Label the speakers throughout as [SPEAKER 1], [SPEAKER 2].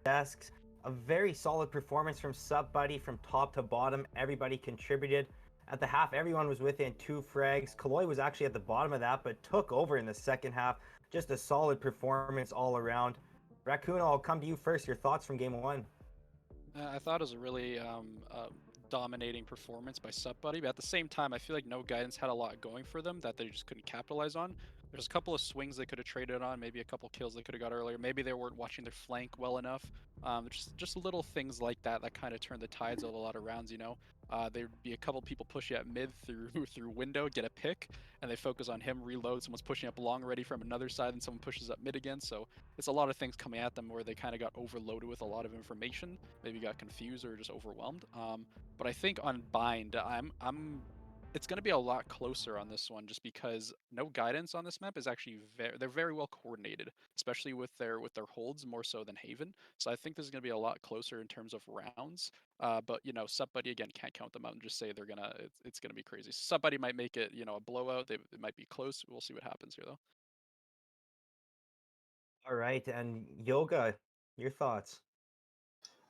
[SPEAKER 1] desks. A very solid performance from Sup Buddy from top to bottom. Everybody contributed. At the half, everyone was within 2 frags. Kaloy was actually at the bottom of that, but took over in the second half. Just a solid performance all around. Raccoon, I'll come to you first. Your thoughts from game 1?
[SPEAKER 2] I thought it was a really dominating performance by Sup Buddy, but at the same time, I feel like No Guidance had a lot going for them that they just couldn't capitalize on. There's a couple of swings they could have traded on, maybe a couple kills they could have got earlier. Maybe they weren't watching their flank well enough. Just little things like that that kind of turned the tides of a lot of rounds. There'd be a couple people pushing at mid through through window, get a pick, and they focus on him, reload. Someone's pushing up long already from another side, and someone pushes up mid again. So it's a lot of things coming at them where they kind of got overloaded with a lot of information. Maybe got confused or just overwhelmed. But I think on Bind, it's going to be a lot closer on this one, just because No Guidance on this map is actually they're very well coordinated, especially with their holds more so than Haven. So I think this is going to be a lot closer in terms of rounds. But Sup Buddy again can't count them out and just say they're gonna it's gonna be crazy. Sup Buddy might make it a blowout. It might be close. We'll see what happens here though.
[SPEAKER 1] All right, and Yoga, your thoughts?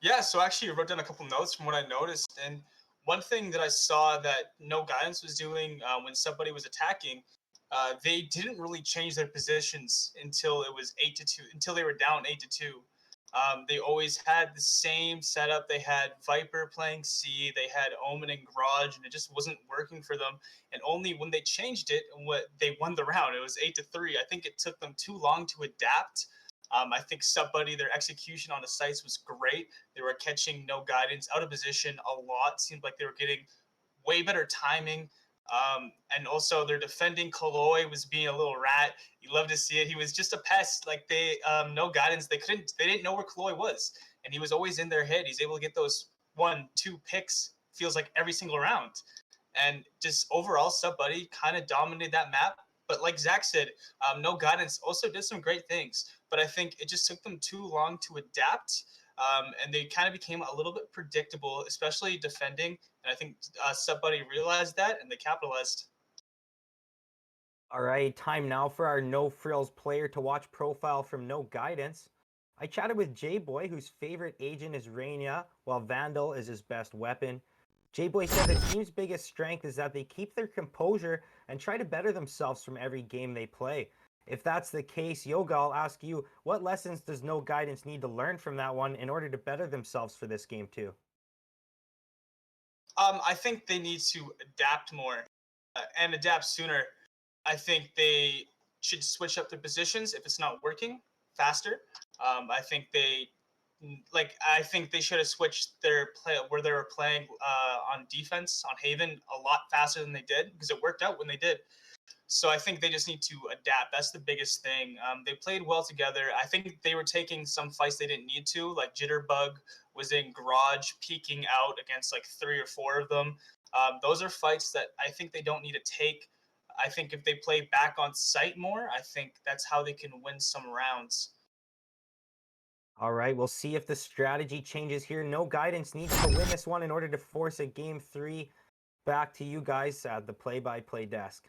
[SPEAKER 3] Yeah, so actually, I wrote down a couple notes from what I noticed, and one thing that I saw that No Guidance was doing when somebody was attacking, they didn't really change their positions until it was 8-2, until they were down 8-2. They always had the same setup. They had Viper playing C, they had Omen and Garage, and it just wasn't working for them. And only when they changed it, what they won the round, it was 8-3. I think it took them too long to adapt. I think Sup Buddy, their execution on the sites was great. They were catching No Guidance out of position a lot. Seemed like they were getting way better timing. And also their defending Kaloy was being a little rat. You love to see it. He was just a pest. Like No Guidance. They didn't know where Kaloy was, and he was always in their head. He's able to get those 1-2 picks. Feels like every single round, and just overall, Sup Buddy kind of dominated that map. But like Zach said, No Guidance also did some great things, but I think it just took them too long to adapt. And they kind of became a little bit predictable, especially defending. And I think Sup Buddy realized that, and they capitalized.
[SPEAKER 1] All right, time now for our No Frills player to watch profile from No Guidance. I chatted with J-Boy, whose favorite agent is Reyna, while Vandal is his best weapon. J-Boy said the team's biggest strength is that they keep their composure and try to better themselves from every game they play. If that's the case, Yoga, I'll ask you, what lessons does No Guidance need to learn from that one in order to better themselves for this game too?
[SPEAKER 3] I think they need to adapt more and adapt sooner. I think they should switch up their positions if it's not working faster. I think I think they should have switched their play where they were playing on defense on Haven a lot faster than they did, because it worked out when they did. So I think they just need to adapt. That's the biggest thing. They played well together. I think they were taking some fights they didn't need to, like Jitterbug was in Garage peeking out against like 3 or 4 of them. Those are fights that I think they don't need to take. I think if they play back on site more, I think that's how they can win some rounds.
[SPEAKER 1] All right, we'll see if the strategy changes here. No Guidance needs to win this one in order to force a game 3. Back to you guys at the play-by-play desk.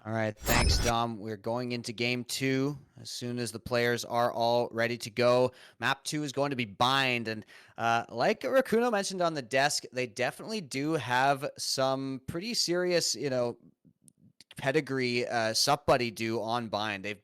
[SPEAKER 4] All right, thanks, Dom. We're going into game 2 as soon as the players are all ready to go. Map 2 is going to be Bind, and like Rakuno mentioned on the desk, they definitely do have some pretty serious, pedigree Sup Buddy do on Bind. They've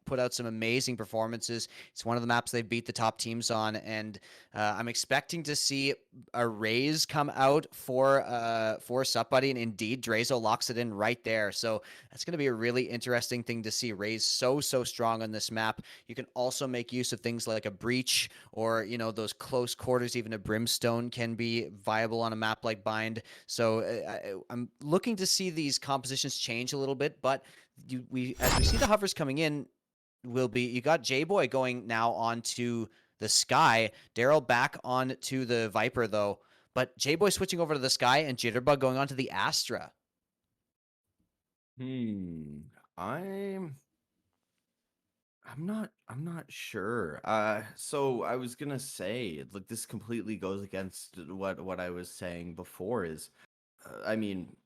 [SPEAKER 4] put out some amazing performances. It's one of the maps they've beat the top teams on, and I'm expecting to see a raise come out for Sup Buddy, and indeed Drazo locks it in right there. So that's going to be a really interesting thing to see. Raise so strong on this map. You can also make use of things like a breach, or those close quarters. Even a brimstone can be viable on a map like Bind. So I'm looking to see these compositions change a little bit, but as we see the hovers coming in, you got J-Boy going now onto the Sky. Daryl back onto the Viper though, but J-Boy switching over to the Sky, and Jitterbug going onto the Astra.
[SPEAKER 5] I'm not sure. So I was gonna say, like, this completely goes against what I was saying before. Is I mean,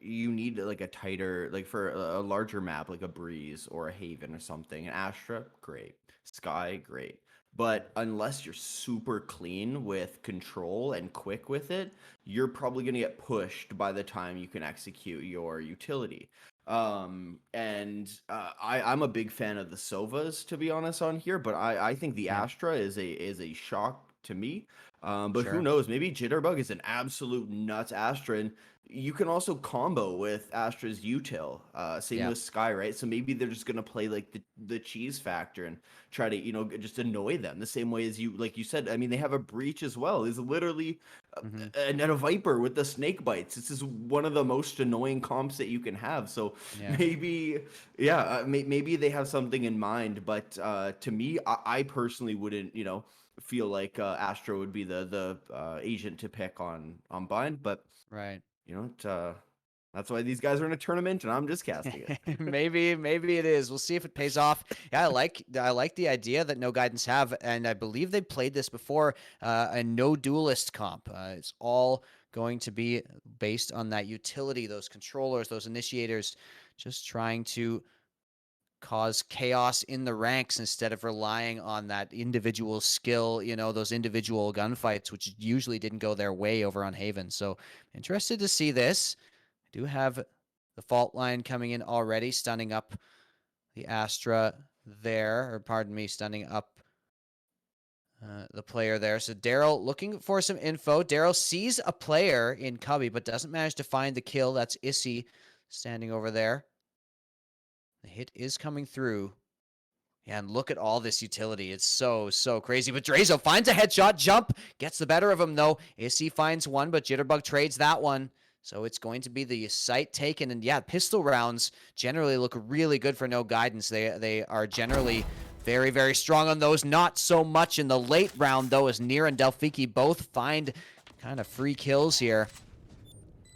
[SPEAKER 5] you need like a tighter, like for a larger map, like a Breeze or a Haven or something. An Astra, great. Sky, great. But unless you're super clean with control and quick with it, you're probably going to get pushed by the time you can execute your utility. I'm a big fan of the Sovas, to be honest, on here, but I think the
[SPEAKER 4] Yeah.
[SPEAKER 5] Astra is a shock to me. But who
[SPEAKER 4] Sure.
[SPEAKER 5] knows? Maybe Jitterbug is an absolute nuts Astra, and you can also combo with Astra's util. Same
[SPEAKER 4] Yeah.
[SPEAKER 5] with Sky, right? So maybe they're just gonna play like the cheese factor and try to, just annoy them the same way as you, like you said. I mean, they have a breach as well. It's literally
[SPEAKER 4] Hmm.
[SPEAKER 5] and a viper with the snake bites. This is one of the most annoying comps that you can have. So
[SPEAKER 4] Yeah.
[SPEAKER 5] maybe, yeah, maybe they have something in mind. But to me, I personally wouldn't, feel like Astro would be the agent to pick on Bind. But
[SPEAKER 4] Right.
[SPEAKER 5] that's why these guys are in a tournament, and I'm just casting it.
[SPEAKER 4] maybe it is. We'll see if it pays off. Yeah, I like the idea that No Guidance have, and I believe they played this before, a no duelist comp. It's all going to be based on that utility, those controllers, those initiators, just trying to cause chaos in the ranks instead of relying on that individual skill, those individual gunfights, which usually didn't go their way over on Haven. So interested to see this. I do have the fault line coming in already, stunning up the Astra there, or pardon me, stunning up the player there. So Daryl looking for some info. Daryl sees a player in Cubby, but doesn't manage to find the kill. That's Issy standing over there. The hit is coming through. Yeah, and look at all this utility. It's so crazy. But Drazo finds a headshot, jump, gets the better of him, though. Issy finds one, but Jitterbug trades that one. So it's going to be the site taken. And yeah, pistol rounds generally look really good for No Guidance. They are generally very, very strong on those. Not so much in the late round, though, as Nier and Delphiki both find kind of free kills here.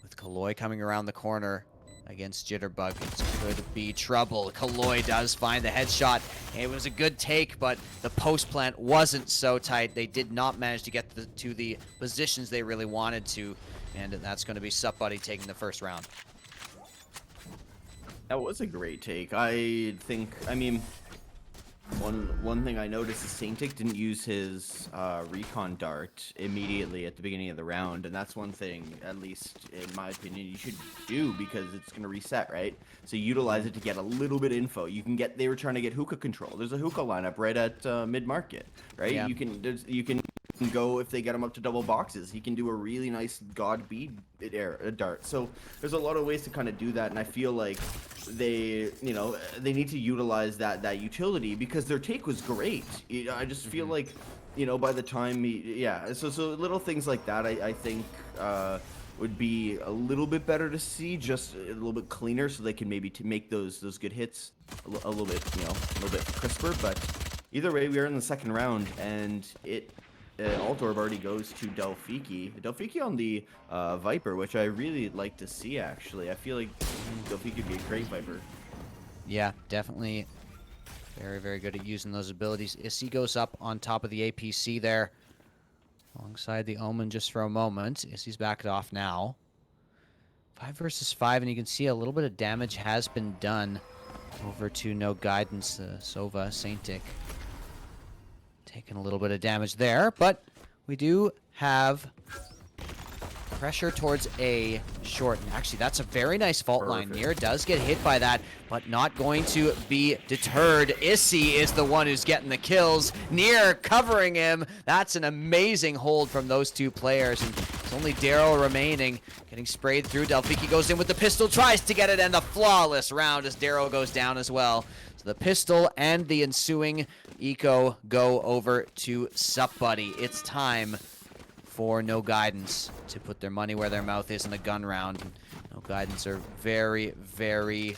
[SPEAKER 4] With Kaloy coming around the corner against Jitterbug, it could be trouble. Kaloy does find the headshot. It was a good take, but the post plant wasn't so tight. They did not manage to get to the positions they really wanted to, and that's going to be Sup Buddy taking the first round.
[SPEAKER 5] That was a great take. I think, I mean, one thing I noticed is Saintic didn't use his recon dart immediately at the beginning of the round, and that's one thing, at least in my opinion, you should do, because it's going to reset, right? So utilize it to get a little bit of info. They were trying to get hookah control. There's a hookah lineup right at mid-market, right?
[SPEAKER 4] Yeah.
[SPEAKER 5] You can go, if they get him up to double boxes, he can do a really nice god bead dart. So there's a lot of ways to kind of do that, and I feel like they need to utilize that utility, because their take was great. I just feel like, by the time so little things like that, I think would be a little bit better to see, just a little bit cleaner, so they can maybe make those good hits a little bit, a little bit crisper. But either way, we are in the second round, and Altorb already goes to Delphiki. Delphiki on the Viper, which I really like to see, actually. I feel like Delphiki would be a great Viper.
[SPEAKER 4] Yeah, definitely very, very good at using those abilities. Issy goes up on top of the APC there, alongside the Omen just for a moment. Issy's backed off now. 5 versus 5, and you can see a little bit of damage has been done over to No Guidance. Sova, Saintic taking a little bit of damage there, but we do have pressure towards A short. And actually, that's a very nice fault line. Nier does get hit by that, but not going to be deterred. Issy is the one who's getting the kills. Nier covering him. That's an amazing hold from those two players. And it's only Daryl remaining, getting sprayed through. Delphiki goes in with the pistol, tries to get it, and the flawless round as Daryl goes down as well. So the pistol and the ensuing eco go over to Sup Buddy. It's time for No Guidance to put their money where their mouth is in the gun round. No Guidance are very, very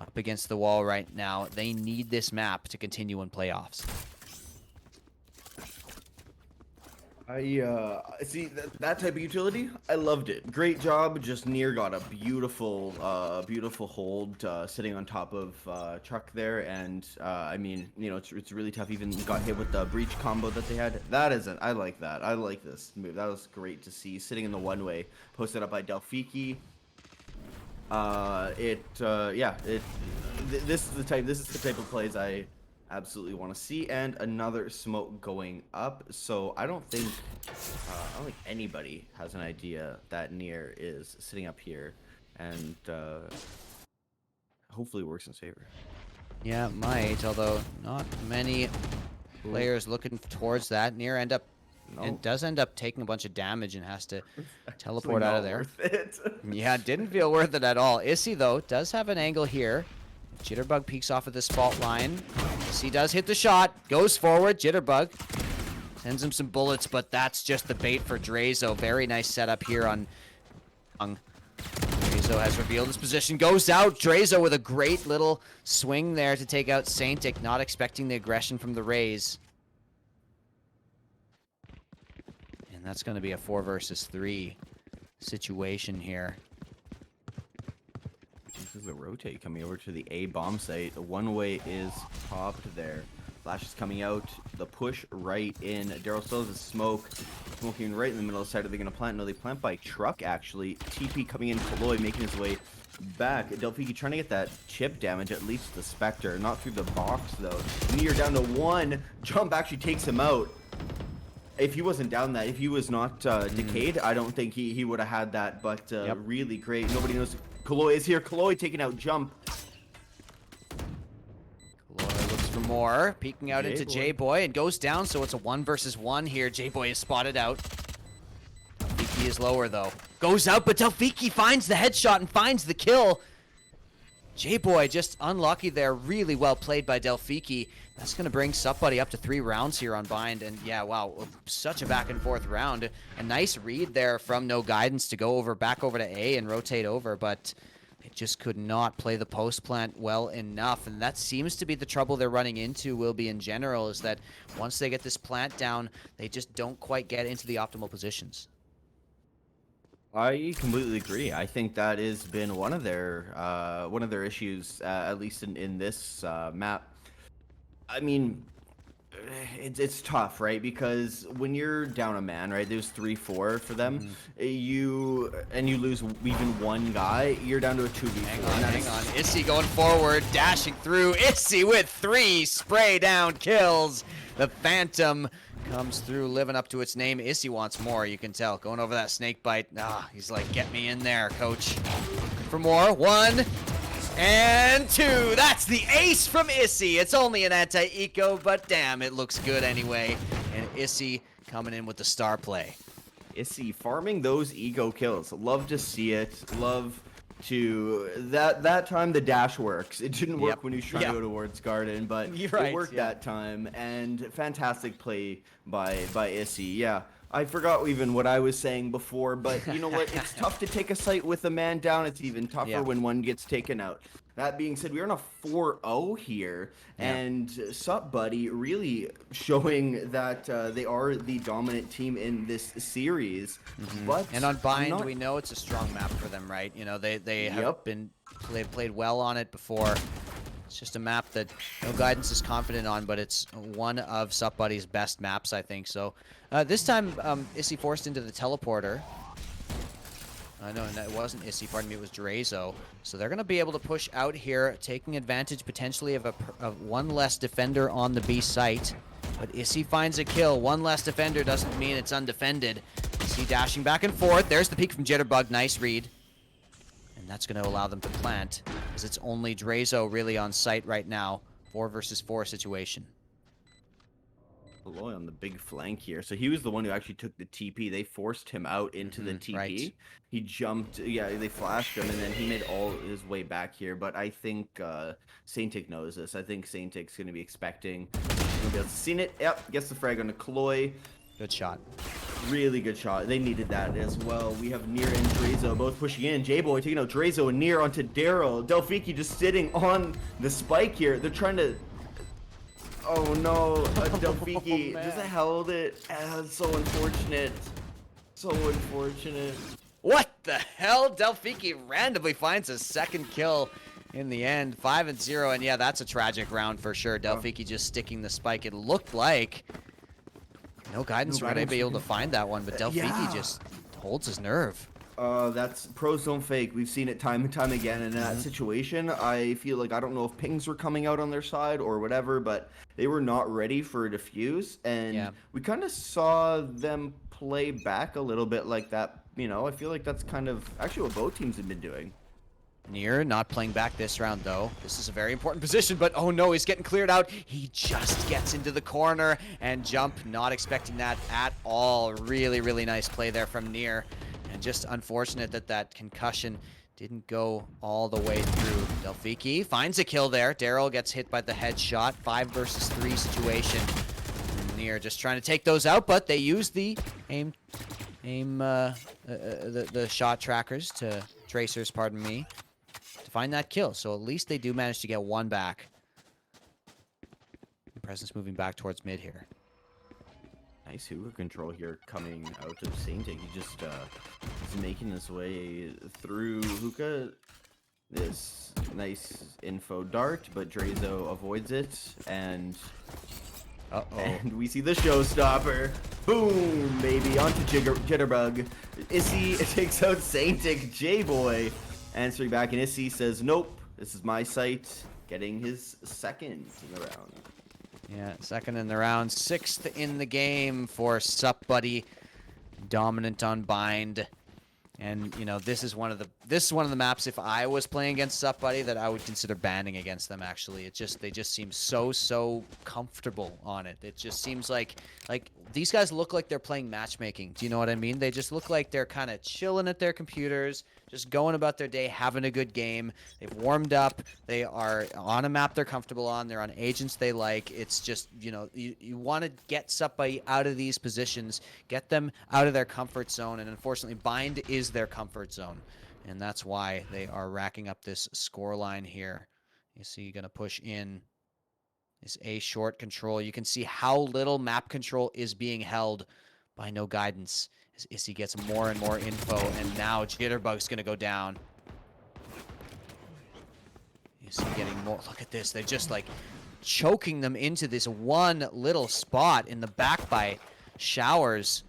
[SPEAKER 4] up against the wall right now. They need this map to continue in playoffs.
[SPEAKER 5] I see that type of utility. I loved it. Great job. Just Nier got a beautiful hold sitting on top of Chuck there, and I mean, it's really tough. Even got hit with the breach combo that they had. I like that. I like this move. That was great to see. Sitting in the one way, posted up by Delphiki. This is the type of plays I absolutely want to see, and another smoke going up. So I don't think anybody has an idea that Nier is sitting up here, and hopefully it works in his favor.
[SPEAKER 4] Yeah, it might, although not many players looking towards that. Nier it does end up taking a bunch of damage and has to teleport out of there.
[SPEAKER 5] Worth it.
[SPEAKER 4] Yeah, it didn't feel worth it at all. Issy, though, does have an angle here. Jitterbug peeks off at this fault line. Issy does hit the shot, goes forward. Jitterbug sends him some bullets, but that's just the bait for Drazo. Very nice setup here on Young. Drazo has revealed his position, goes out. Drazo with a great little swing there to take out Saintic, not expecting the aggression from the Rays. And that's going to be a 4 versus 3 situation here.
[SPEAKER 5] This is a rotate coming over to the A bomb site. One way is popped there. Flash is coming out. The push right in. Daryl still has a smoke. Smoking right in the middle of the site. Are they going to plant? No, they plant by truck, actually. TP coming in. Kaloy making his way back. Delphiki trying to get that chip damage, at least the Spectre. Not through the box, though. Nier down to 1. Jump actually takes him out. If he wasn't down that, if he was not decayed, I don't think he would have had that. But really great. Nobody knows. Kaloy is here. Kaloy taking out Jump.
[SPEAKER 4] Kaloy looks for more. Peeking out into J-Boy and goes down, so it's a 1 versus 1 here. J-Boy is spotted out. Delphiki is lower, though. Goes out, but Delphiki finds the headshot and finds the kill. J-Boy just unlucky there. Really well played by Delphiki. That's going to bring SupBuddy up to 3 rounds here on Bind. And yeah, wow, such a back and forth round. A nice read there from No Guidance to go back over to A and rotate over, but they just could not play the post plant well enough. And that seems to be the trouble they're running into, will be in general, is that once they get this plant down, they just don't quite get into the optimal positions.
[SPEAKER 5] I completely agree. I think that has been one of their issues, at least in this map. I mean, it's tough, right? Because when you're down a man, right? There's 3-4 for them. You lose even one guy, you're down to a 2v4.
[SPEAKER 4] Hang on. Issy going forward, dashing through. Issy with 3 spray down kills. The Phantom comes through, living up to its name. Issy wants more, you can tell. Going over that snake bite. He's like, get me in there, coach. For more. 1 and 2. That's the ace from Issy. It's only an anti-eco, but damn, it looks good anyway. And Issy coming in with the star play.
[SPEAKER 5] Issy farming those ego kills. Love to see it. Love to that time the dash works. It didn't work when he was trying to go towards Garden, but it worked that time. And fantastic play by Issy. Yeah. I forgot even what I was saying before, but you know what? It's tough to take a site with a man down. It's even tougher when one gets taken out. That being said, we're on a 4-0 here, and SupBuddy really showing that they are the dominant team in this series. But
[SPEAKER 4] and on Bind, we know it's a strong map for them, right? You know, they've played well on it before. It's just a map that No Guidance is confident on, but it's one of SupBuddy's best maps, I think. So this time, Issy forced into the teleporter. No, it wasn't Issy, pardon me, it was Drazo. So they're going to be able to push out here, taking advantage potentially of one less defender on the B site. But Issy finds a kill. One less defender doesn't mean it's undefended. Issy dashing back and forth. There's the peek from Jitterbug. Nice read. And that's going to allow them to plant, as it's only Drazo really on site right now. 4 versus 4 situation.
[SPEAKER 5] Kaloy on the big flank here. So he was the one who actually took the TP. They forced him out into the TP.
[SPEAKER 4] Right.
[SPEAKER 5] He jumped. Yeah, they flashed him, and then he made all his way back here. But I think Saintic knows this. I think Saintic's going to be expecting. Seen it. Yep, gets the frag on the Kaloy.
[SPEAKER 4] Good shot.
[SPEAKER 5] Really good shot. They needed that as well. We have Nier and Drazo both pushing in. J-Boy taking out Drazo and Nier onto Daryl. Delphiki just sitting on the spike here. They're trying to... Oh no, Delphiki just held it. It's so unfortunate. So unfortunate.
[SPEAKER 4] What the hell? Delphiki randomly finds a second kill in the end. 5-0, and yeah, that's a tragic round for sure. Delphiki just sticking the spike. It looked like No Guidance were going to be able to find that one, but Delphiki just holds his nerve.
[SPEAKER 5] That's pros don't fake. We've seen it time and time again. And in that situation, I feel like I don't know if pings were coming out on their side or whatever, but they were not ready for a defuse. And we kind of saw them play back a little bit like that. You know, I feel like that's kind of actually what both teams have been doing.
[SPEAKER 4] Near not playing back this round though. This is a very important position, but oh no, he's getting cleared out. He just gets into the corner and jump, not expecting that at all. Really, really nice play there from Near. And just unfortunate that that concussion didn't go all the way through. Delphiki finds a kill there. Daryl gets hit by the headshot. 5 versus 3 situation. Near just trying to take those out, but they use the the shot trackers to tracers, pardon me, to find that kill. So at least they do manage to get one back. Presence moving back towards mid here.
[SPEAKER 5] Nice hookah control here coming out of Saint. He just is making his way through hookah. This nice info dart, but Drazo avoids it, and and we see the showstopper. Boom, baby, onto Jitterbug. Issy takes out Saintic. J-Boy answering back, and Issy says, nope, this is my site, getting his second in the round.
[SPEAKER 4] Yeah, second in the round, 6th in the game for Sup Buddy, dominant on Bind. And you know, this is one of the maps, if I was playing against Sup Buddy, that I would consider banning against them. Actually, they just seem so comfortable on it. It just seems like these guys look like they're playing matchmaking. Do you know what I mean? They just look like they're kind of chilling at their computers, just going about their day, having a good game. They've warmed up. They are on a map they're comfortable on. They're on agents they like. It's just, you know, you want to get Sup Buddy out of these positions, get them out of their comfort zone, and unfortunately, Bind is their comfort zone. And that's why they are racking up this score line here. You see, going to push in this A short control. You can see how little map control is being held by No Guidance. As Issy gets more and more info, and now Jitterbug's going to go down. You see getting more. Look at this. They're just like choking them into this one little spot in the back by Showers.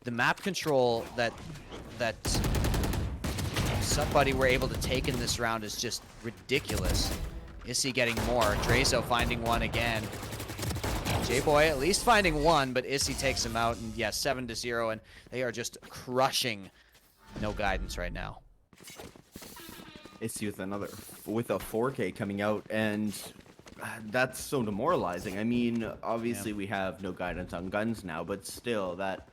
[SPEAKER 4] The map control that Sup Buddy were able to take in this round is just ridiculous. Issy getting more. Drazo finding one again. J-Boy at least finding one, but Issy takes him out, and yeah, 7-0, and they are just crushing No Guidance right now.
[SPEAKER 5] Issy with a 4K coming out, and that's so demoralizing. I mean, obviously we have No Guidance on guns now, but still, that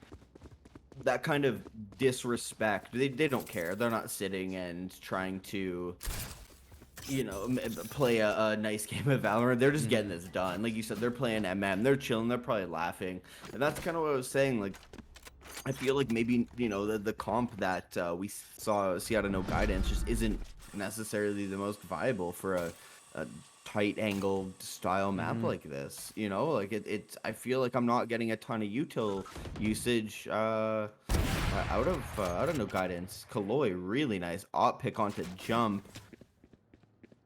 [SPEAKER 5] kind of disrespect, they don't care. They're not sitting and trying to, you know, play a nice game of Valorant. They're just getting this done. Like you said, they're playing MM. They're chilling. They're probably laughing. And that's kind of what I was saying. Like, I feel like maybe, you know, the comp that we see out of No Guidance just isn't necessarily the most viable for a tight angle style map like this. You know, like I feel like I'm not getting a ton of util usage out of No Guidance. Kaloy, really nice op pick onto jump.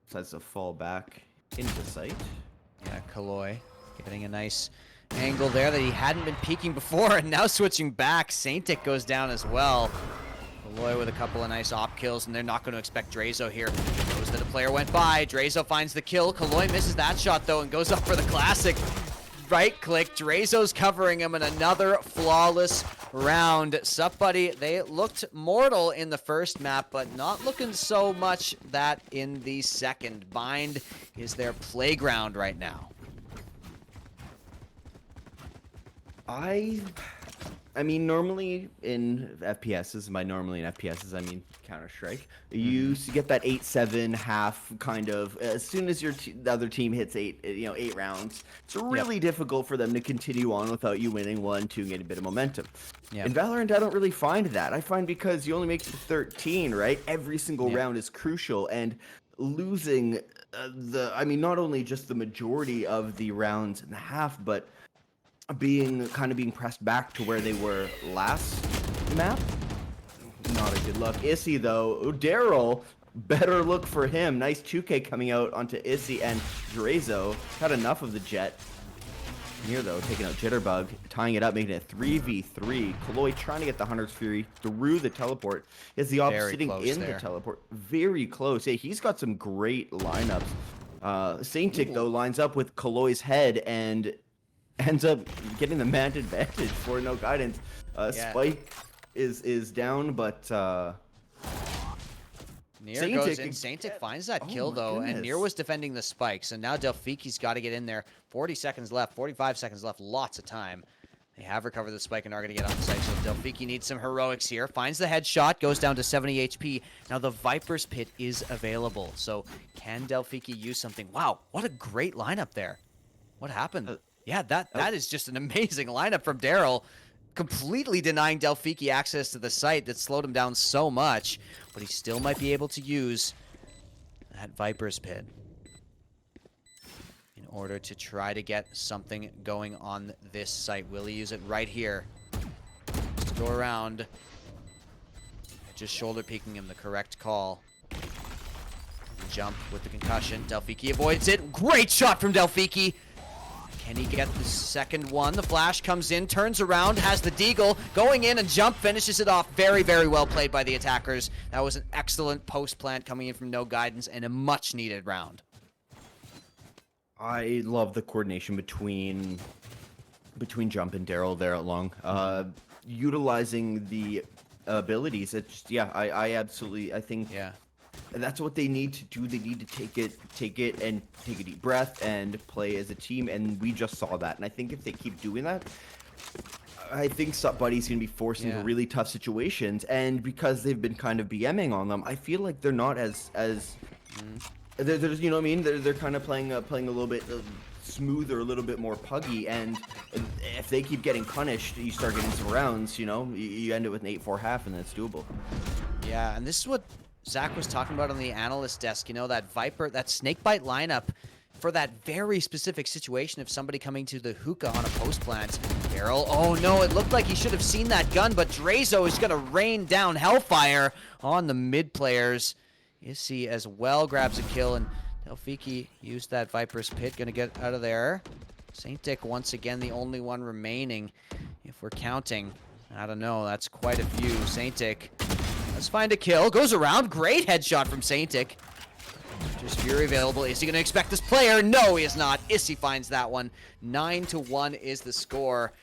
[SPEAKER 5] Decides to fall back into sight.
[SPEAKER 4] Yeah, Kaloy getting a nice angle there that he hadn't been peeking before, and now switching back. Saintic goes down as well. Kaloy with a couple of nice op kills, and they're not going to expect Drazo here. Knows that a player went by. Drazo finds the kill. Kaloy misses that shot, though, and goes up for the classic. Right click. Drazo's covering him in another flawless round. Sup Buddy, they looked mortal in the first map, but not looking so much that in the second. Bind is their playground right now.
[SPEAKER 5] I mean, normally in FPSs, by normally in FPSs, I mean Counter-Strike, you get that 8-7 half kind of, as soon as the other team hits 8 rounds, it's really difficult for them to continue on without you winning 1, 2, and getting a bit of momentum. In Valorant, I don't really find that. I find because you only make it to 13, right? Every single round is crucial, and losing I mean, not only just the majority of the rounds in the half, but being pressed back to where they were last map, not a good look. Issy though, Daryl, better look for him. Nice 2K coming out onto Issy, and Drazo had enough of the jet. Near though, taking out Jitterbug, tying it up, making it 3v3. Kaloy trying to get the Hunter's Fury through the teleport. Is the op
[SPEAKER 4] Very
[SPEAKER 5] sitting
[SPEAKER 4] close
[SPEAKER 5] in
[SPEAKER 4] there.
[SPEAKER 5] the teleport? Very close. Yeah, he's got some great lineups. Saintic though lines up with Kaloy's head and ends up getting the man advantage for no guidance.
[SPEAKER 4] Yeah.
[SPEAKER 5] Spike is down, but
[SPEAKER 4] Nier goes in. Saintic finds that kill, though, and Nier was defending the spikes, and now Delphiki's got to get in there. 40 seconds left, 45 seconds left, lots of time. They have recovered the spike and are going to get on site, so Delphiki needs some heroics here. Finds the headshot, goes down to 70 HP. Now the Viper's Pit is available, so can Delphiki use something? Wow, what a great lineup there. What happened? Yeah, that is just an amazing lineup from Daryl. Completely denying Delphiki access to the site that slowed him down so much, but he still might be able to use that Viper's Pit in order to try to get something going on this site. Will he use it right here? Just go around. Just shoulder peeking him, the correct call. Jump with the concussion. Delphiki avoids it. Great shot from Delphiki. Can he get the second one? The flash comes in, turns around, has the deagle, going in and jump, finishes it off. Very, very well played by the attackers. That was an excellent post plant coming in from no guidance and a much needed round.
[SPEAKER 5] I love the coordination between Jump and Daryl there at long. Utilizing the abilities. It's I absolutely think that's what they need to do. They need to take it and take a deep breath and play as a team, and we just saw that. And I think if they keep doing that, I think Sup Buddy's gonna be forced into really tough situations. And because they've been kind of BMing on them, I feel like they're not as they're you know what I mean? They're kind of playing a little bit smoother, a little bit more puggy. And if they keep getting punished, you start getting some rounds. You know, you end it with an 8-4 half, and it's doable.
[SPEAKER 4] Yeah, and this is what Zach was talking about on the analyst desk, you know, that Viper, that Snakebite lineup for that very specific situation of somebody coming to the hookah on a post plant. Daryl, oh no, it looked like he should have seen that gun, but Drazo is going to rain down Hellfire on the mid players. Issy as well grabs a kill, and Delphiki used that Viper's Pit, going to get out of there. Saintic once again the only one remaining, if we're counting. I don't know, that's quite a few. Saintic, let's find a kill. Goes around. Great headshot from Saintic. Just Fury available. Is he going to expect this player? No, he is not. Issy finds that one. 9-1 is the score.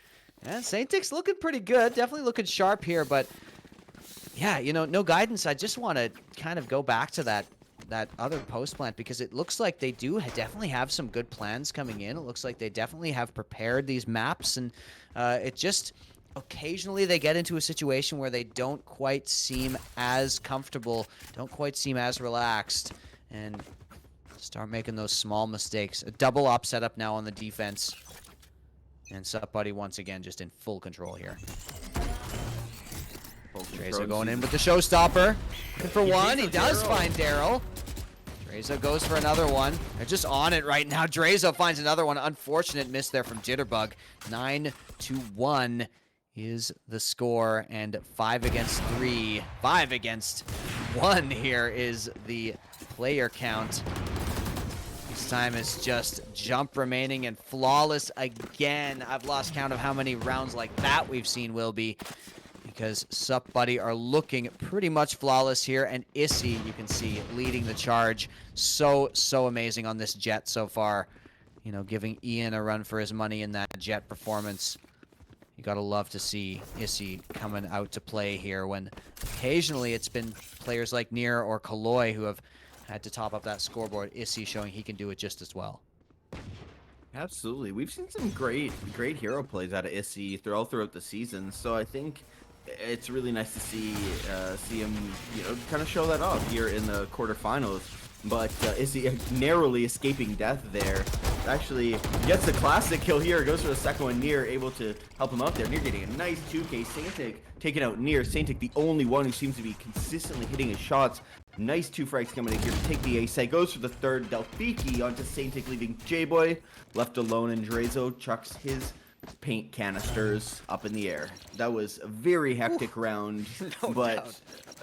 [SPEAKER 4] And Saintic's looking pretty good. Definitely looking sharp here, but yeah, you know, no guidance. I just want to kind of go back to that other post plant because it looks like they do definitely have some good plans coming in. It looks like they definitely have prepared these maps, and it just occasionally they get into a situation where they don't quite seem as comfortable, don't quite seem as relaxed, and start making those small mistakes. A double op setup now on the defense. And Sup Buddy once again just in full control here. Drazo going in with the showstopper. Looking for one. He does find Daryl. Drazo goes for another one. They're just on it right now. Drazo finds another one. Unfortunate miss there from Jitterbug. 9-1 is the score, and 5 against 3. 5 against 1 here is the player count. This time is just Jump remaining and Flawless again. I've lost count of how many rounds like that we've seen, Wilby, because Sup Buddy are looking pretty much flawless here, and Issy, you can see, leading the charge. So amazing on this Jet so far. You know, giving Ian a run for his money in that Jet performance. You gotta love to see Issy coming out to play here when occasionally it's been players like Nier or Kaloy who have had to top up that scoreboard. Issy showing he can do it just as well.
[SPEAKER 5] Absolutely. We've seen some great hero plays out of Issy all throughout the season. So I think it's really nice to see him, you know, kind of show that off here in the quarterfinals. But Issy narrowly escaping death there. Actually gets the classic kill here. Goes for the second one. Nier able to help him out there. Nier getting a nice 2K. Saintic taking out Nier. Saintic the only one who seems to be consistently hitting his shots. Nice 2 frags coming in here to take the ace. Goes for the third. Delphiki onto Saintic, leaving J-Boy left alone, and Drazo chucks his paint canisters up in the air. That was a very hectic round,
[SPEAKER 4] No
[SPEAKER 5] but
[SPEAKER 4] doubt.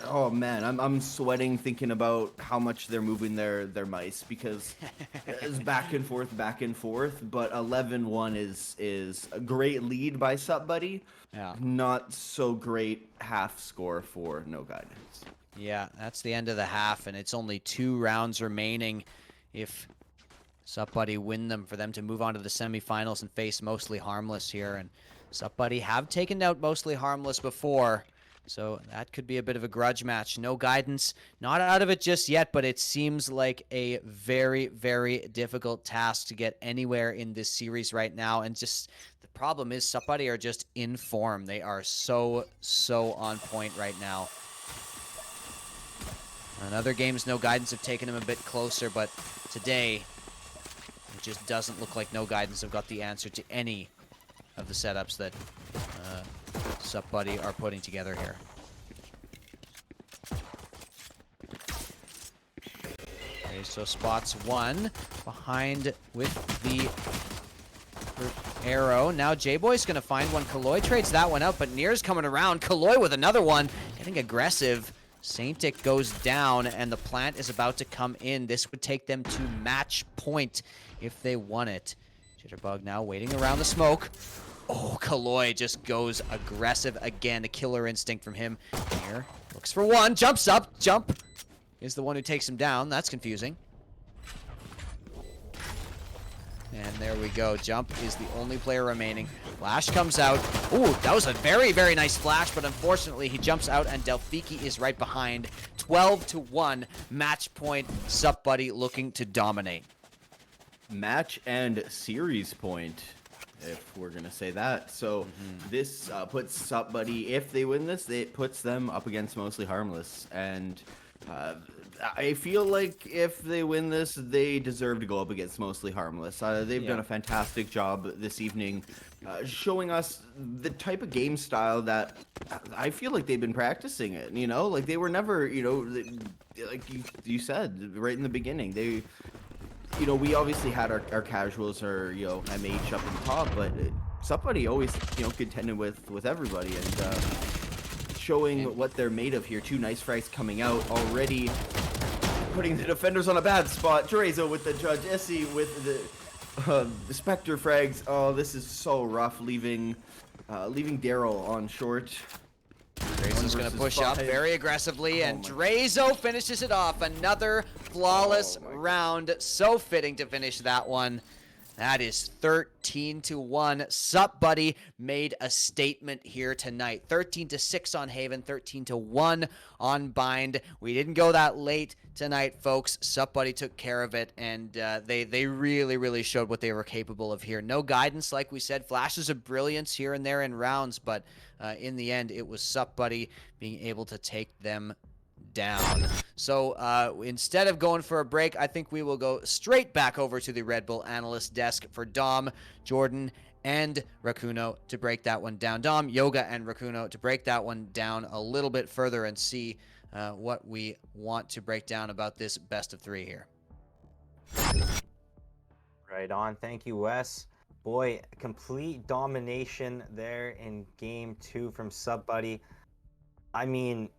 [SPEAKER 5] oh man, I'm sweating thinking about how much they're moving their mice because it's back and forth, back and forth. But 11-1 is a great lead by Sup Buddy.
[SPEAKER 4] Yeah.
[SPEAKER 5] Not so great half score for No Guidance.
[SPEAKER 4] Yeah, that's the end of the half, and it's only 2 rounds remaining. If Sup Buddy win them, for them to move on to the semifinals and face Mostly Harmless here. And Sup Buddy have taken out Mostly Harmless before, so that could be a bit of a grudge match. No Guidance, not out of it just yet, but it seems like a very, very difficult task to get anywhere in this series right now. And just the problem is Sup Buddy are just in form. They are so on point right now. In other games, No Guidance have taken him a bit closer, but today it just doesn't look like No Guidance have got the answer to any of the setups that Sup Buddy are putting together here. Okay, so spots 1 behind with the arrow. Now J-Boy's going to find one. Kaloy trades that one out, but Nier's coming around. Kaloy with another one, getting aggressive. Saintic goes down, and the plant is about to come in. This would take them to match point if they won it. Jitterbug now waiting around the smoke. Oh, Kaloy just goes aggressive again. A killer instinct from him. Here, looks for one, jumps up. Jump is the one who takes him down. That's confusing. And there we go. Jump is the only player remaining. Flash comes out. Ooh, that was a very, very nice flash, but unfortunately he jumps out and Delphiki is right behind. 12-1, match point. Sup Buddy looking to dominate.
[SPEAKER 5] Match and series point, if we're gonna say that. So this puts Sup Buddy, if they win this, it puts them up against Mostly Harmless. And I feel like if they win this, they deserve to go up against Mostly Harmless. They've done a fantastic job this evening, showing us the type of game style that I feel like they've been practicing it. You know, like they were never, you know, like you said right in the beginning, they, you know, we obviously had our casuals or, you know, MH up in top, but somebody always, you know, contended with everybody, and showing what they're made of here. 2 nice frags coming out already, putting the defenders on a bad spot. Drezo with the judge, Essie with the Spectre frags. Oh, this is so rough, leaving Daryl on short.
[SPEAKER 4] Drezo's going to push up very aggressively, and
[SPEAKER 5] my-
[SPEAKER 4] Drezo finishes it off. Another flawless round. So fitting to finish that one. That is 13-1. Sup Buddy made a statement here tonight. 13-6 on Haven, 13-1 on Bind. We didn't go that late tonight, folks. Sup Buddy took care of it, and they really, really showed what they were capable of here. No Guidance, like we said. Flashes of brilliance here and there in rounds, but in the end, it was Sup Buddy being able to take them down. So instead of going for a break, I think we will go straight back over to the Red Bull analyst desk for Dom, Jordan, and Rakuno to break that one down. Dom, Yoga, and Rakuno to break that one down a little bit further and see what we want to break down about this best of 3 here.
[SPEAKER 1] Right on. Thank you, Wes. Boy, complete domination there in game 2 from Sup Buddy. I mean,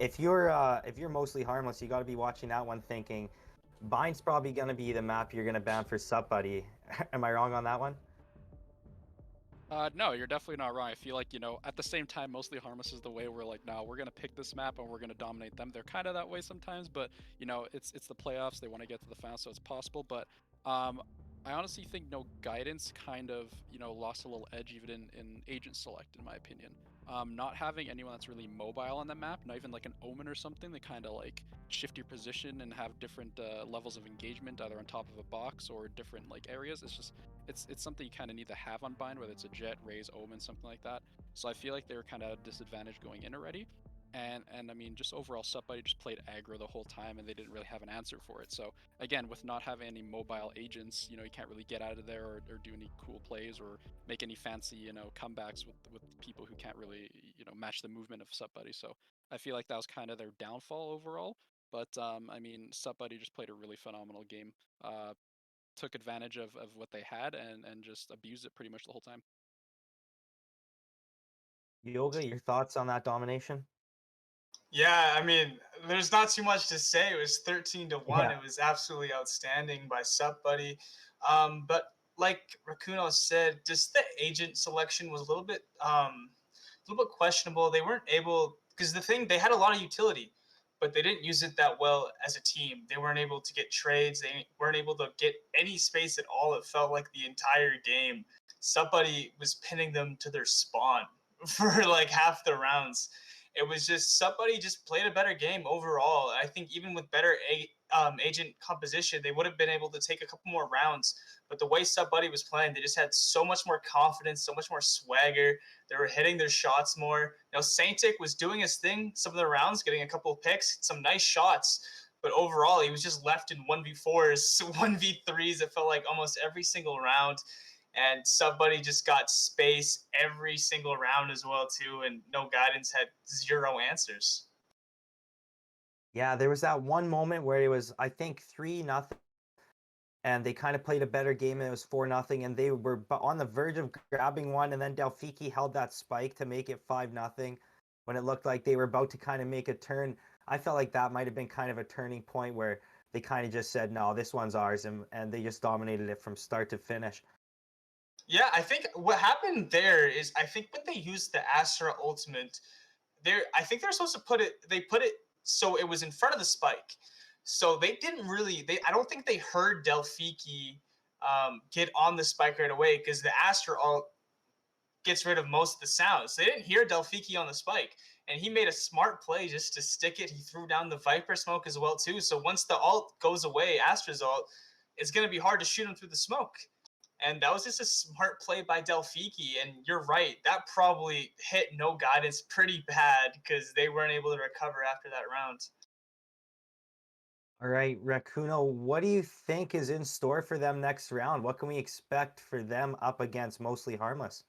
[SPEAKER 1] if you're Mostly Harmless, you got to be watching that one thinking, Bind's probably going to be the map you're going to ban for Sup Buddy. Am I wrong on that one?
[SPEAKER 2] No, you're definitely not wrong. I feel like, you know, at the same time, Mostly Harmless is the way we're like, no, we're gonna pick this map and we're gonna dominate them. They're kind of that way sometimes, but you know, it's the playoffs. They want to get to the finals, so it's possible. But I honestly think No Guidance kind of, you know, lost a little edge even in agent select, in my opinion. Not having anyone that's really mobile on the map, not even like an Omen or something, they kind of like shift your position and have different levels of engagement, either on top of a box or different like areas. It's just it's something you kind of need to have on Bind, whether it's a Jet, Raze, Omen, something like that. So I feel like they were kind of disadvantaged going in already. And I mean, just overall, Sup Buddy just played aggro the whole time, and they didn't really have an answer for it. So again, with not having any mobile agents, you know, you can't really get out of there or do any cool plays or make any fancy, you know, comebacks with people who can't really, you know, match the movement of Sup Buddy. So I feel like that was kind of their downfall overall. But I mean, Sup Buddy just played a really phenomenal game. Took advantage of what they had and just abused it pretty much the whole time.
[SPEAKER 1] Yoga, your thoughts on that domination?
[SPEAKER 3] Yeah, I mean, there's not too much to say. It was 13-1.
[SPEAKER 1] Yeah.
[SPEAKER 3] It was absolutely outstanding by Sup Buddy. But like Rakuno said, just the agent selection was a little bit questionable. They weren't able because the thing they had a lot of utility, but they didn't use it that well as a team. They weren't able to get trades. They weren't able to get any space at all. It felt like the entire game, somebody was pinning them to their spawn for like half the rounds. It was just somebody just played a better game overall. I think even with better agent composition, they would have been able to take a couple more rounds. But the way Sub Buddy was playing, they just had so much more confidence, so much more swagger. They were hitting their shots more. You know, Saintic was doing his thing some of the rounds, getting a couple of picks, some nice shots. But overall, he was just left in 1v4s, 1v3s. It felt like almost every single round. And Subbuddy just got space every single round as well too, and No Guidance had zero answers.
[SPEAKER 1] Yeah, there was that one moment where it was, I think, 3-0, and they kind of played a better game, and it was 4-0, and they were on the verge of grabbing one, and then Delphiki held that spike to make it 5-0 when it looked like they were about to kind of make a turn. I felt like that might have been kind of a turning point where they kind of just said, no, this one's ours, and they just dominated it from start to finish.
[SPEAKER 3] Yeah, I think what happened there is I think when they used the Astra ultimate, I think they're supposed to put it so it was in front of the spike. So they didn't really they I don't think they heard Delphiki get on the spike right away because the Astra ult gets rid of most of the sounds. So they didn't hear Delphiki on the spike. And he made a smart play just to stick it. He threw down the Viper smoke as well, too. So once the ult goes away, Astra's ult, it's going to be hard to shoot him through the smoke. And that was just a smart play by Delphiki. And you're right, that probably hit No Guidance pretty bad because they weren't able to recover after that round.
[SPEAKER 1] All right, Rakuno, what do you think is in store for them next round? What can we expect for them up against Mostly Harmless?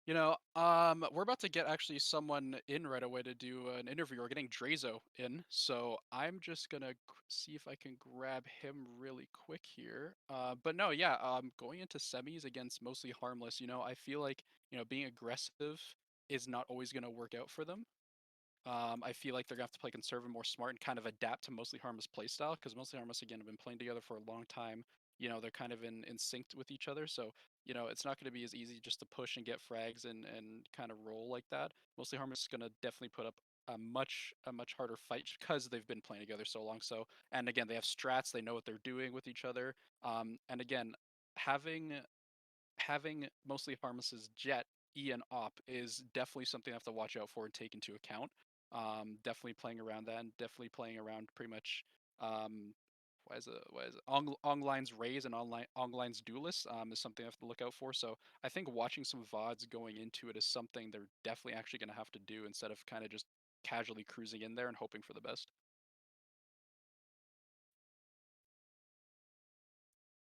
[SPEAKER 2] We're about to get actually someone in right away to do an interview. We're getting Drazo in, so I'm just gonna see if I can grab him really quick here. But no, yeah, going into semis against Mostly Harmless, I feel like, being aggressive is not always gonna work out for them. I feel like they're gonna have to play conservative, more smart, and kind of adapt to Mostly Harmless playstyle because Mostly Harmless again have been playing together for a long time. They're kind of in sync with each other, so it's not going to be as easy just to push and get frags and kind of roll like that. Mostly Harmless is going to definitely put up a much harder fight because they've been playing together so long. So, and again, they have strats, they know what they're doing with each other. And again, having Mostly Harmless's Jet, E, and Op is definitely something I have to watch out for and take into account. Definitely playing around that, and definitely playing around pretty much. Why is it Ongline's Raise and Ongline's Duelist is something I have to look out for. So I think watching some VODs going into it is something they're definitely actually going to have to do instead of kind of just casually cruising in there and hoping for the best.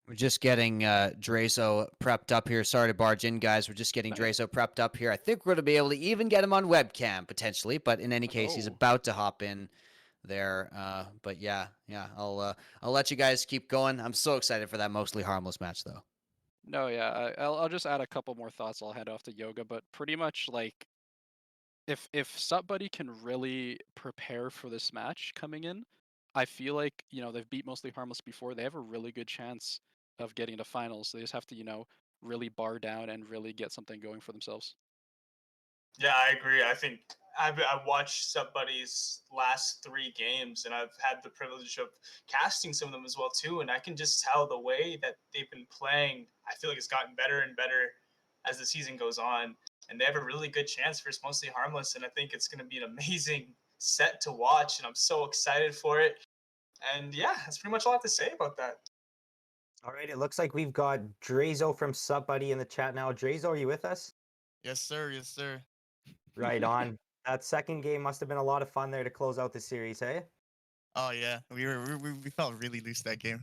[SPEAKER 4] We're just getting Drazo prepped up here. Sorry to barge in, guys. We're just getting
[SPEAKER 2] No, yeah.
[SPEAKER 4] Drazo prepped up here. I think we're going to be able to even get him on webcam potentially, but in any case, he's
[SPEAKER 2] Oh.
[SPEAKER 4] about to hop in there. But yeah, I'll let you guys keep going. I'm so excited for that Mostly Harmless match, though.
[SPEAKER 2] No, yeah. I'll just add a couple more thoughts. I'll head off to Yoga, but pretty much like if SupBuddy can really prepare for this match coming in, I feel like, they've beat Mostly Harmless before. They have a really good chance of getting to finals. They just have to, really bar down and really get something going for themselves.
[SPEAKER 3] Yeah, I agree. I think I've watched Subbuddy's last 3 games, and I've had the privilege of casting some of them as well too. And I can just tell the way that they've been playing. I feel like it's gotten better and better as the season goes on, and they have a really good chance versus Mostly Harmless. And I think it's going to be an amazing set to watch, and I'm so excited for it. And yeah, that's pretty much all I have to say about that.
[SPEAKER 1] All right, it looks like we've got Drazo from Sup Buddy in the chat now. Drazo, are you with us?
[SPEAKER 6] Yes, sir. Yes, sir.
[SPEAKER 1] Right on. That second game must have been a lot of fun there to close out the series, hey?
[SPEAKER 6] Oh yeah, we felt really loose that game.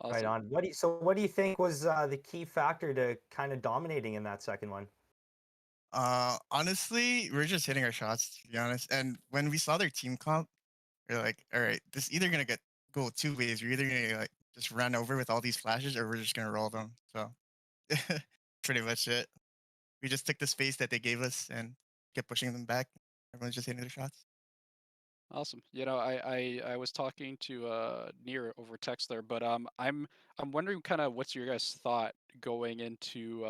[SPEAKER 1] Right
[SPEAKER 2] Awesome.
[SPEAKER 1] on. What do you think was the key factor to kind of dominating in that second one?
[SPEAKER 6] Honestly, we're just hitting our shots to be honest. And when we saw their team comp, we're like, all right, this either gonna go 2 ways. We're either gonna like just run over with all these flashes, or we're just gonna roll them. So pretty much it. we just took the space that they gave us and kept pushing them back. Everyone's just hitting their shots.
[SPEAKER 2] Awesome. You know, I was talking to Near over text there, but I'm wondering kind of what's your guys' thought going into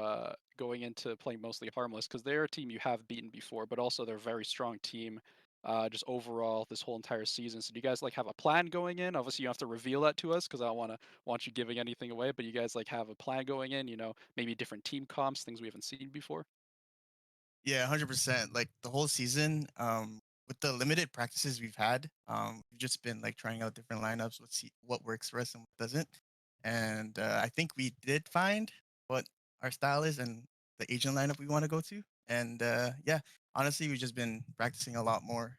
[SPEAKER 2] playing mostly harmless, because they're a team you have beaten before, but also they're a very strong team. Just overall this whole entire season. So do you guys like have a plan going in? Obviously you don't have to reveal that to us because I don't want you giving anything away, but you guys like have a plan going in, you know, maybe different team comps, things we haven't seen before?
[SPEAKER 6] Yeah, 100%. Like the whole season, with the limited practices we've had, we've just been like trying out different lineups, let's see what works for us and what doesn't. And I think we did find what our style is and the agent lineup we want to go to. And yeah, honestly, we've just been practicing a lot more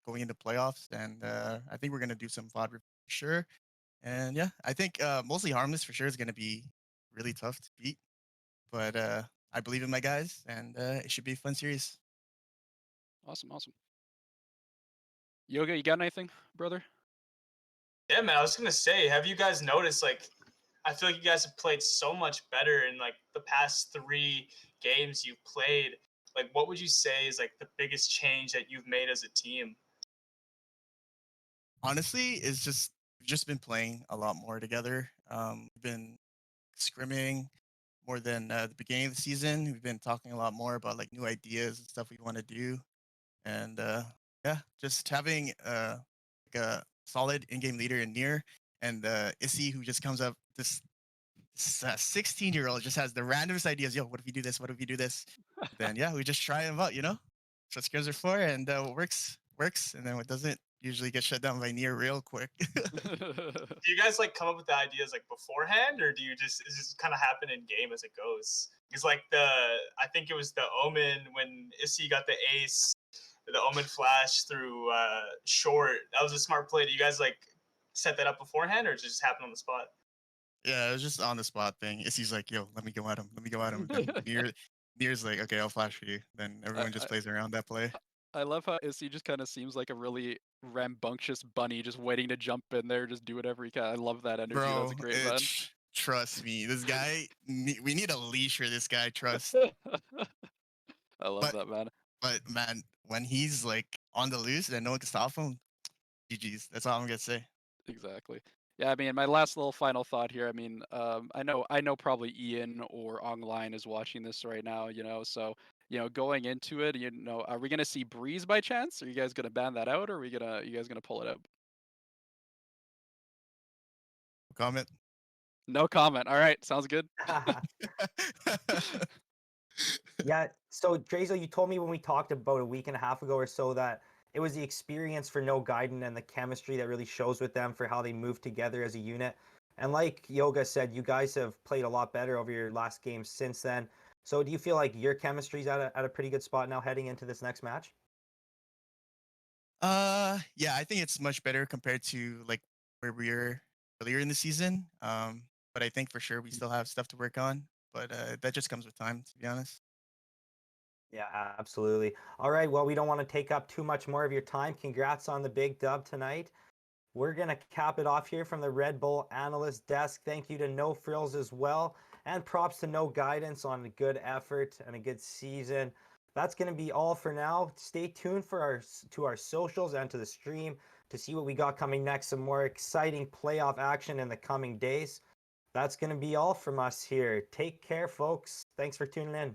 [SPEAKER 6] going into playoffs. And I think we're gonna do some VOD for sure. And yeah, I think mostly harmless for sure is gonna be really tough to beat. But I believe in my guys, and it should be a fun series.
[SPEAKER 2] Awesome, awesome. Yoga, you got anything, brother?
[SPEAKER 3] Yeah, man. I was gonna say, have you guys noticed? Like, I feel like you guys have played so much better in like the past 3 games you've played. Like, what would you say is like the biggest change that you've made as a team?
[SPEAKER 6] Honestly, it's just we've just been playing a lot more together. We've been scrimming more than the beginning of the season. We've been talking a lot more about like new ideas and stuff we want to do, and yeah, just having like a solid in-game leader in Near and Issy who just comes up this 16-year-old just has the randomest ideas. Yo, what if you do this? What if you do this? Then yeah, we just try them out, you know. That's what scares are for, and what works works, and then what doesn't usually get shut down by Near real quick.
[SPEAKER 3] Do you guys like come up with the ideas like beforehand, or do you just it just kind of happen in game as it goes? Because like I think it was the Omen when Issy got the ace, the Omen flash through short. That was a smart play. Do you guys like set that up beforehand, or does it just happen on the spot?
[SPEAKER 6] Yeah, it was just on the spot thing. Issy's like, yo, let me go at him. Let me go at him. Then Near's like, okay, I'll flash for you. Then
[SPEAKER 2] I,
[SPEAKER 6] everyone just plays around that play.
[SPEAKER 2] I love how Issy just kind of seems like a really rambunctious bunny, just waiting to jump in there, just do whatever he can. I love that energy. That's a
[SPEAKER 6] Bro,
[SPEAKER 2] great man.
[SPEAKER 6] trust me, this guy, we need a leash for this guy. Trust.
[SPEAKER 2] I love
[SPEAKER 6] But
[SPEAKER 2] that, man.
[SPEAKER 6] but man, when he's like on the loose and no one can stop him, GG's. That's all I'm gonna say.
[SPEAKER 2] Exactly. Yeah, I mean, my last little final thought here. I mean, I know probably Ian or Online is watching this right now. You know, so you know, going into it, you know, are we gonna see Breeze by chance? Are you guys gonna ban that out, or you guys gonna pull it out?
[SPEAKER 6] Comment.
[SPEAKER 2] No comment. All right, sounds good.
[SPEAKER 1] Yeah. So Drazo, you told me when we talked about a week and a half ago or so that it was the experience for No Gaiden and the chemistry that really shows with them for how they move together as a unit. And like Yoga said, you guys have played a lot better over your last game since then. So do you feel like your chemistry's at a pretty good spot now heading into this next match?
[SPEAKER 6] Yeah, I think it's much better compared to like where we were earlier in the season. But I think for sure we still have stuff to work on. But that just comes with time, to be honest.
[SPEAKER 1] Yeah, absolutely. All right. Well, we don't want to take up too much more of your time. Congrats on the big dub tonight. We're going to cap it off here from the Red Bull analyst desk. Thank you to No Frills as well. And props to No Guidance on a good effort and a good season. That's going to be all for now. Stay tuned for our socials and to the stream to see what we got coming next. Some more exciting playoff action in the coming days. That's going to be all from us here. Take care, folks. Thanks for tuning in.